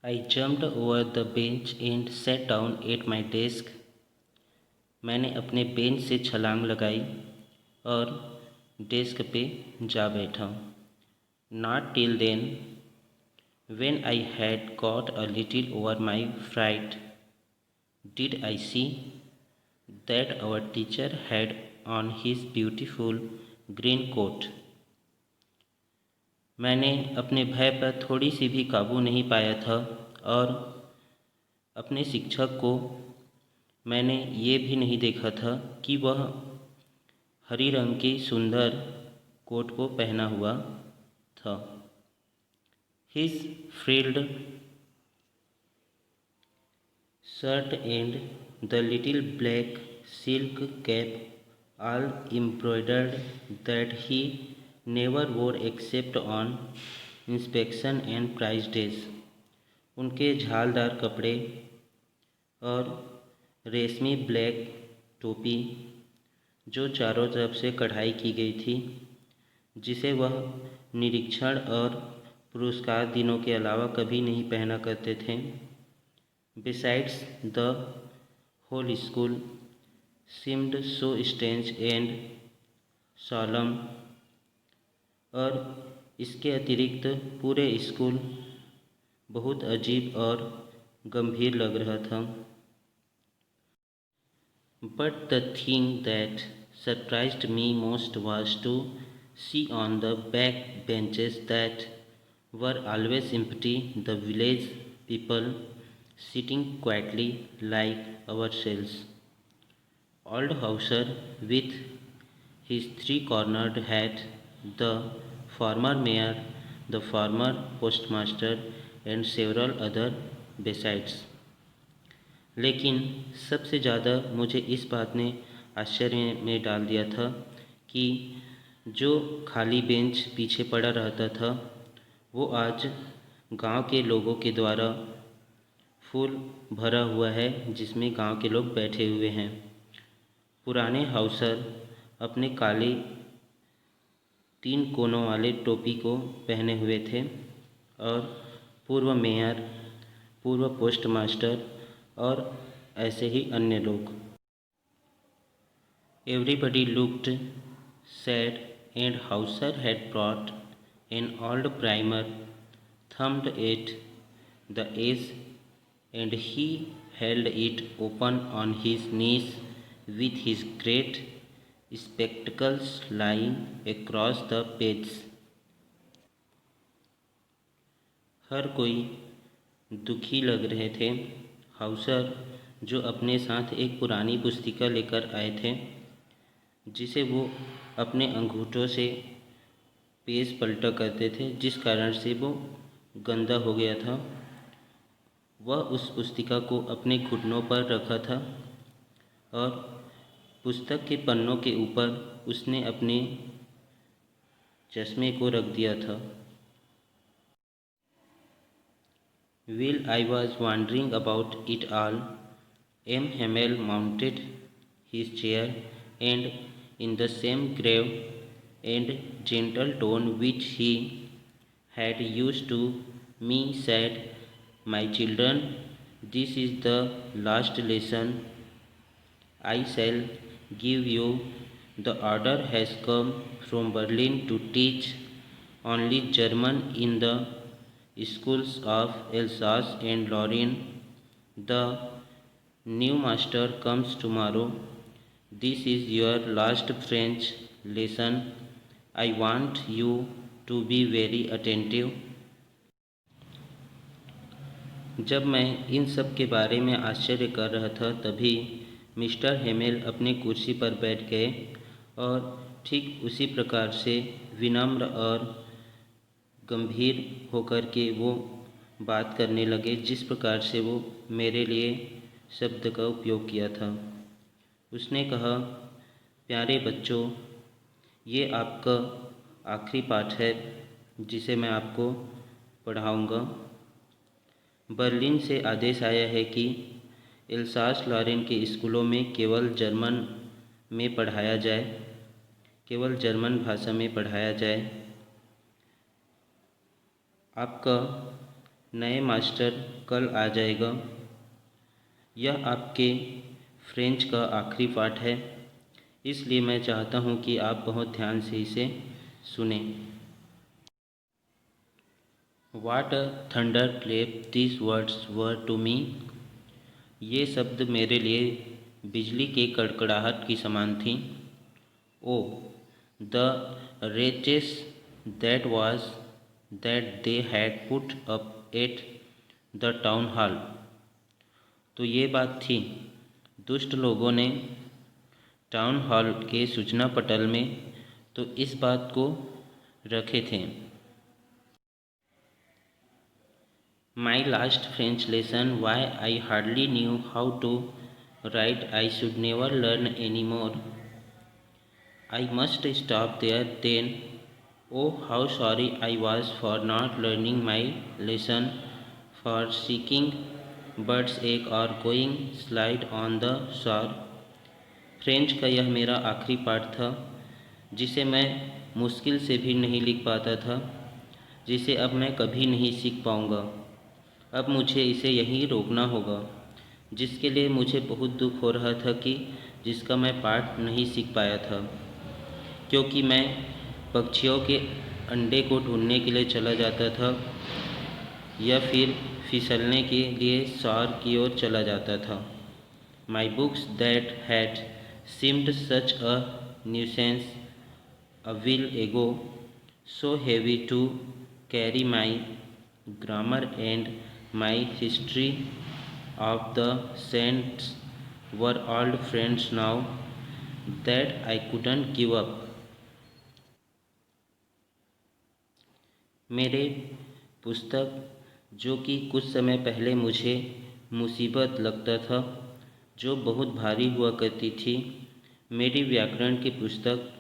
I jumped over the bench and sat down at my desk. मैंने अपने bench से छलांग लगाई और डेस्क पे जा बैठा. Not till then, when I had got a little over my fright, did I see that our teacher had on his beautiful green coat. मैंने अपने भय पर थोड़ी सी भी काबू नहीं पाया था और अपने शिक्षक को मैंने ये भी नहीं देखा था कि वह हरी रंग की सुंदर कोट को पहना हुआ था. His frilled shirt and the little black silk cap, all embroidered, that he never wore except on inspection and prize days. उनके झालदार कपड़े और रेशमी ब्लैक टोपी जो चारों तरफ से कढ़ाई की गई थी, जिसे वह निरीक्षण और पुरस्कार दिनों के अलावा कभी नहीं पहना करते थे. Besides, the whole school seemed so strange and solemn. और इसके अतिरिक्त पूरे स्कूल बहुत अजीब और गंभीर लग रहा था. But the thing that surprised me most was to see on the back benches that were always empty the village people sitting quietly like ourselves. Old Hauser with his three-cornered hat, the former mayor, the former postmaster and several other besides. लेकिन सबसे ज़्यादा मुझे इस बात ने आश्चर्य में डाल दिया था कि जो खाली बेंच पीछे पड़ा रहता था वो आज गांव के लोगों के द्वारा फुल भरा हुआ है, जिसमें गांव के लोग बैठे हुए हैं. पुराने हाउसर अपने काले 3 कोनों वाले टोपी को पहने हुए थे और पूर्व मेयर, पूर्व पोस्टमास्टर और ऐसे ही अन्य लोग. Everybody looked sad and Hauser had brought an old primer, thumbed at the edge, and he held it open on his knees with his great spectacles lying across the pages. हर कोई दुखी लग रहे थे. Hauser जो अपने साथ एक पुरानी पुस्तिका लेकर आए थे, जिसे वो अपने अंगूठों से पेज पलटा करते थे, जिस कारण से वो गंदा हो गया था, वह उस पुस्तिका को अपने घुटनों पर रखा था और पुस्तक के पन्नों के ऊपर उसने अपने चश्मे को रख दिया था. While I was wondering about it all, M. Hamel mounted his chair and, in the same grave and gentle tone which he had used to me, said, "My children, this is the last lesson I shall give you. The order has come from Berlin to teach only German in the schools of Alsace and Lorraine. The new master comes tomorrow. This is your last French lesson. I want you to be very attentive." जब मैं इन सब के बारे में आश्चर्य कर रहा था, तभी मिस्टर हेमेल अपने कुर्सी पर बैठ गए और ठीक उसी प्रकार से विनम्र और गंभीर होकर के वो बात करने लगे जिस प्रकार से वो मेरे लिए शब्द का उपयोग किया था. उसने कहा, प्यारे बच्चों, ये आपका आखिरी पाठ है जिसे मैं आपको पढ़ाऊँगा. बर्लिन से आदेश आया है कि एल्सास लॉरेन के स्कूलों में केवल जर्मन में पढ़ाया जाए, केवल जर्मन भाषा में पढ़ाया जाए. आपका नए मास्टर कल आ जाएगा। यह आपके फ्रेंच का आखिरी पाठ है, इसलिए मैं चाहता हूँ कि आप बहुत ध्यान से इसे सुनें। What a thunderclap these words were to me। ये शब्द मेरे लिए बिजली के कड़कड़ाहट की समान थी। ओ the wretches that was that they had put up at the town hall। तो ये बात थी, दुष्ट लोगों ने टाउन हॉल के सूचना पटल में तो इस बात को रखे थे। My last French lesson, why I hardly knew how to write, I should never learn anymore। I must stop there then। Oh, how sorry I was for not learning my lesson, for seeking bird's egg or going slide on the shore। French का यह मेरा आखिरी पाठ था, जिसे मैं मुश्किल से भी नहीं लिख पाता था, जिसे अब मैं कभी नहीं सीख पाऊँगा। अब मुझे इसे यहीं रोकना होगा, जिसके लिए मुझे बहुत दुख हो रहा था कि जिसका मैं पाठ नहीं सीख पाया था, क्योंकि मैं पक्षियों के अंडे को ढूंढने के लिए चला जाता था या फिर फिसलने के लिए शॉर की ओर चला जाता था। My books that had seemed such a nuisance a while ago, so heavy to carry, my grammar and my history of the saints were old friends now that I couldn't give up। मेरे पुस्तक जो कि कुछ समय पहले मुझे मुसीबत लगता था, जो बहुत भारी हुआ करती थी, मेरी व्याकरण की पुस्तक,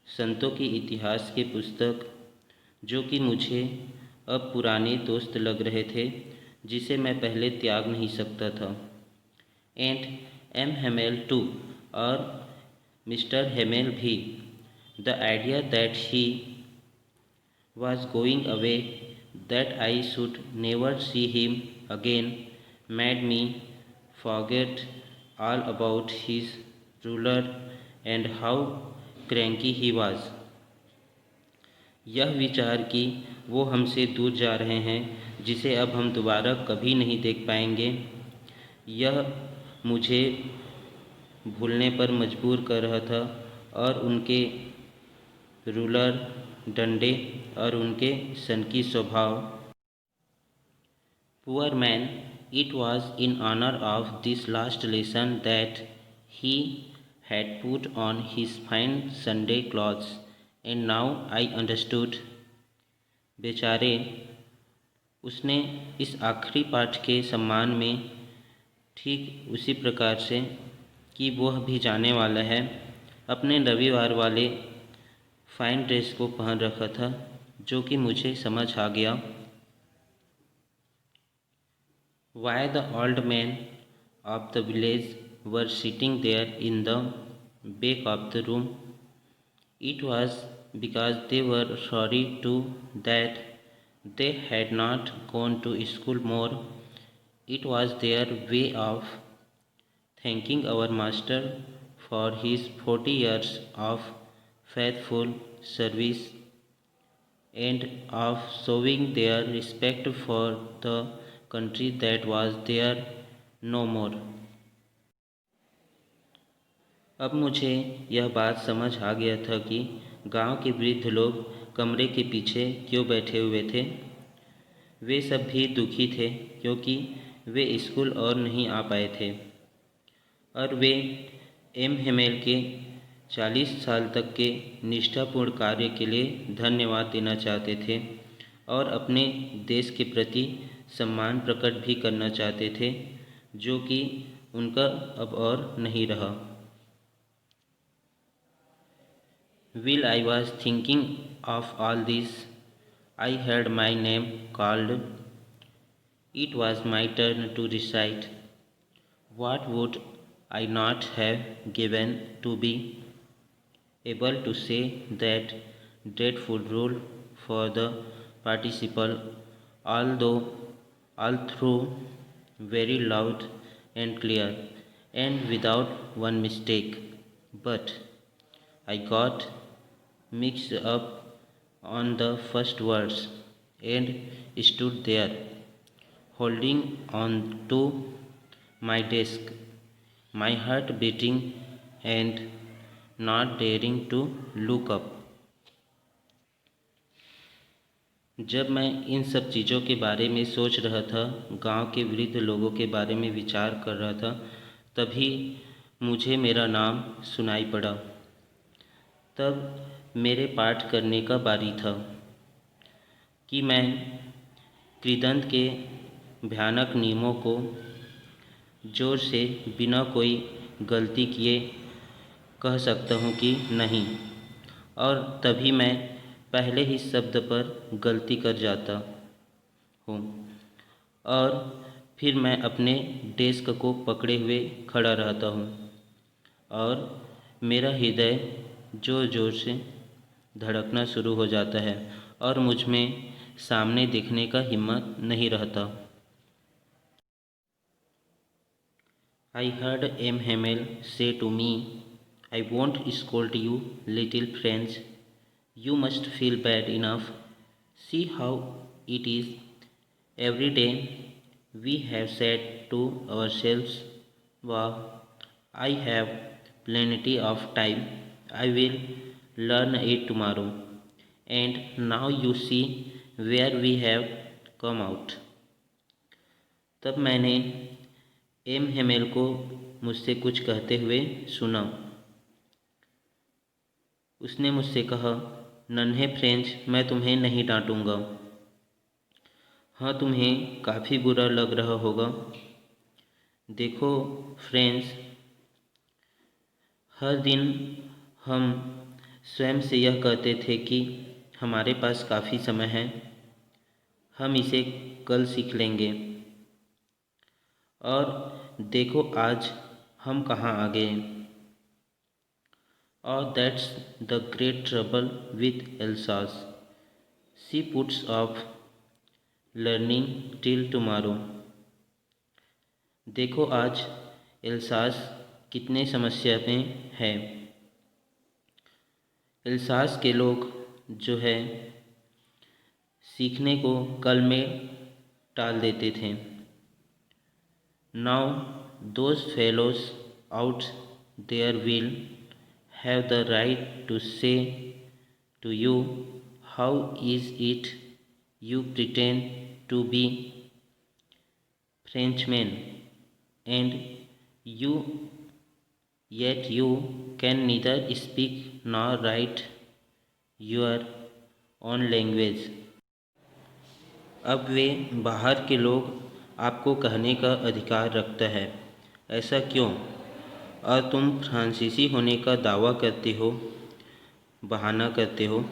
संतों के इतिहास के पुस्तक, जो कि मुझे अब पुराने दोस्त लग रहे थे, जिसे मैं पहले त्याग नहीं सकता था। एंड एम हेमेल टू, और मिस्टर हेमेल भी। The idea that he was going away, that I should never see him again, made me forget all about his ruler and how cranky he was। यह विचार कि वो हमसे दूर जा रहे हैं, जिसे अब हम दोबारा कभी नहीं देख पाएंगे, यह मुझे भूलने पर मजबूर कर रहा था, और उनके रूलर, डंडे, और उनके सनकी स्वभाव। Poor man, it was in honor of this last lesson that he had put on his fine Sunday clothes, and now I understood। बेचारे, उसने इस आखिरी पाठ के सम्मान में ठीक उसी प्रकार से कि वह भी जाने वाला है, अपने रविवार वाले फाइन ड्रेस को पहन रखा था, जो कि मुझे समझ आ गया। Why the old men of the village were sitting there in the back of the room? It was because they were sorry too that they had not gone to school more। It was their way of thanking our master for his 40 years of faithful service and of showing their respect for the country that was there no more। अब मुझे यह बात समझ आ गया था कि गांव के वृद्ध लोग कमरे के पीछे क्यों बैठे हुए थे। वे सब भी दुखी थे, क्योंकि वे स्कूल और नहीं आ पाए थे, और वे एम हेमेल के 40 साल तक के निष्ठापूर्ण कार्य के लिए धन्यवाद देना चाहते थे, और अपने देश के प्रति सम्मान प्रकट भी करना चाहते थे, जो कि उनका अब और नहीं रहा। While I was thinking of all this, I heard my name called। It was my turn to recite। What would I not have given to be able to say that dreadful rule for the participle, although all through very loud and clear and without one mistake. But I got mixed up on the first words and stood there holding on to my desk, my heart beating and not daring to look up. जब मैं इन सब चीज़ों के बारे में सोच रहा था, गांव के वृद्ध लोगों के बारे में विचार कर रहा था, तभी मुझे मेरा नाम सुनाई पड़ा। तब मेरे पाठ करने का बारी था कि मैं कृदंत के भयानक नियमों को जोर से बिना कोई गलती किए कह सकता हूँ कि नहीं, और तभी मैं पहले ही शब्द पर गलती कर जाता हूँ और फिर मैं अपने डेस्क को पकड़े हुए खड़ा रहता हूँ और मेरा हृदय ज़ोर ज़ोर से धड़कना शुरू हो जाता है और मुझ में सामने देखने का हिम्मत नहीं रहता। I heard M. Hamel say to me, I won't scold you, little friends. You must feel bad enough. See how it is. Every day we have said to ourselves, wow, I have plenty of time. I will learn it tomorrow. And now you see where we have come out. तब मैंने M Hamel को मुझसे कुछ कहते हुए सुना। उसने मुझसे कहा, नन्हे फ्रेंच, मैं तुम्हें नहीं डांटूंगा। हाँ, तुम्हें काफ़ी बुरा लग रहा होगा। देखो फ्रेंड्स, हर दिन हम स्वयं से यह कहते थे कि हमारे पास काफ़ी समय है, हम इसे कल सीख लेंगे, और देखो आज हम कहाँ आ गए। और that's the great trouble with Alsace, she puts of learning till tomorrow. देखो आज एल्सास कितने समस्या में है। एल्सास के लोग जो है सीखने को कल में टाल देते थे। Now those fellows out there will have the right to say to you, how is it you pretend to be Frenchmen and you yet you can neither speak nor write your own language। अब वे बाहर के लोग आपको कहने का अधिकार रखता है, ऐसा क्यों? और तुम फ्रांसीसी होने का दावा करते हो, बहाना करते हो,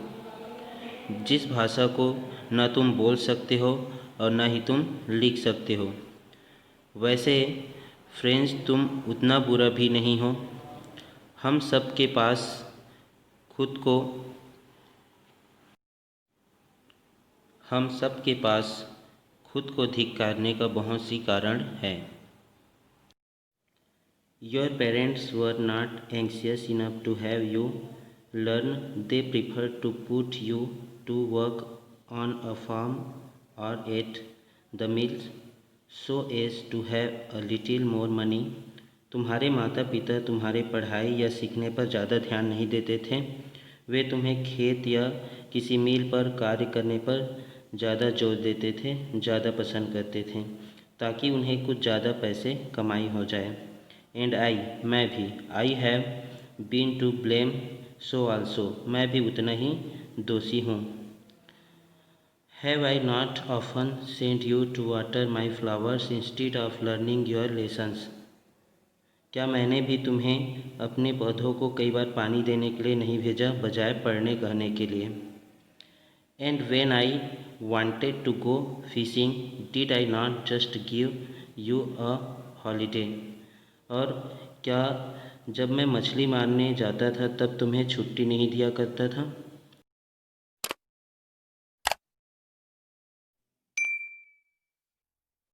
जिस भाषा को न तुम बोल सकते हो और न ही तुम लिख सकते हो। वैसे फ्रेंच तुम उतना बुरा भी नहीं हो। हम सब के पास खुद को धिक्कारने का बहुत सी कारण है। Your parents were not anxious enough to have you learn. They preferred to put you to work on a farm or at the mills so as to have a little more money। तुम्हारे माता पिता तुम्हारे पढ़ाई या सीखने पर ज़्यादा ध्यान नहीं देते थे। वे तुम्हें खेत या किसी मिल पर कार्य करने पर ज़्यादा जोर देते थे, ज़्यादा पसंद करते थे, ताकि उन्हें कुछ ज़्यादा पैसे कमाई हो जाए। एंड आई, मैं भी, I have been to blame so also, मैं भी उतना ही दोषी हूँ। Have I not often sent you to water my flowers instead of learning your lessons. क्या मैंने भी तुम्हें अपने पौधों को कई बार पानी देने के लिए नहीं भेजा, बजाय पढ़ने कहने के लिए। And when I wanted to go fishing, did I not just give you a holiday? और क्या जब मैं मछली मारने जाता था तब तुम्हें छुट्टी नहीं दिया करता था?